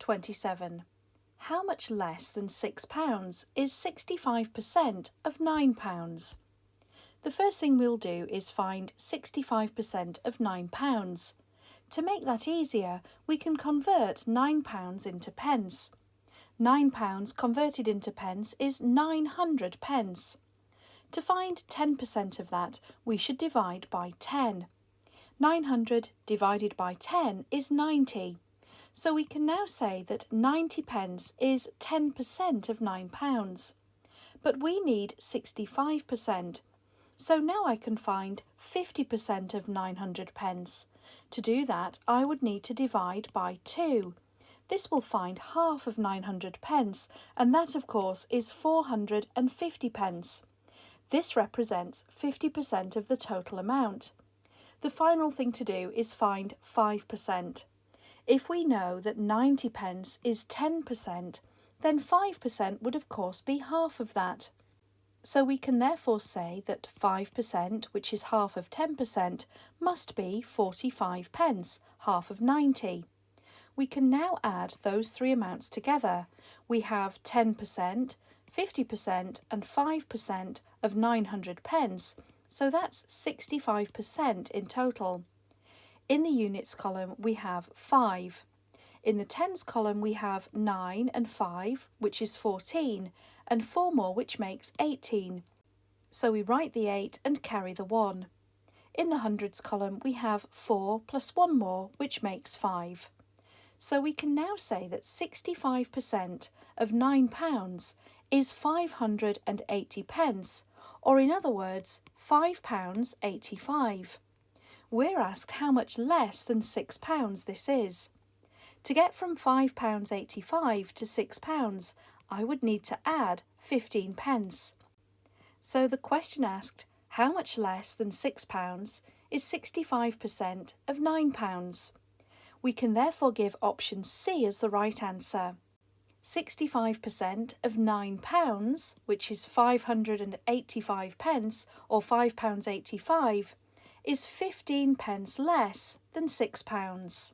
27. How much less than £6 is 65% of £9? The first thing we'll do is find 65% of £9. To make that easier, we can convert £9 into pence. £9 converted into pence is 900 pence. To find 10% of that, we should divide by 10. 900 divided by 10 is 90. So we can now say that 90 pence is 10% of £9. But we need 65%. So now I can find 50% of 900 pence. To do that, I would need to divide by 2. This will find half of 900 pence, and that of course is 450 pence. This represents 50% of the total amount. The final thing to do is find 5%. If we know that 90 pence is 10%, then 5% would of course be half of that. So we can therefore say that 5%, which is half of 10%, must be 45 pence, half of 90. We can now add those three amounts together. We have 10%, 50% and 5% of 900 pence, so that's 65% in total. In the units column we have 5. In the tens column we have 9 and 5, which is 14, and 4 more, which makes 18. So we write the 8 and carry the 1. In the hundreds column we have 4 plus 1 more, which makes 5. So we can now say that 65% of £9 is 580 pence, or in other words, £5.85. We're asked how much less than £6 this is. To get from £5.85 to £6, I would need to add 15 pence. So the question asked, how much less than £6 is 65% of £9? We can therefore give option C as the right answer. 65% of £9, which is 585 pence or £5.85, is 15 pence less than £6.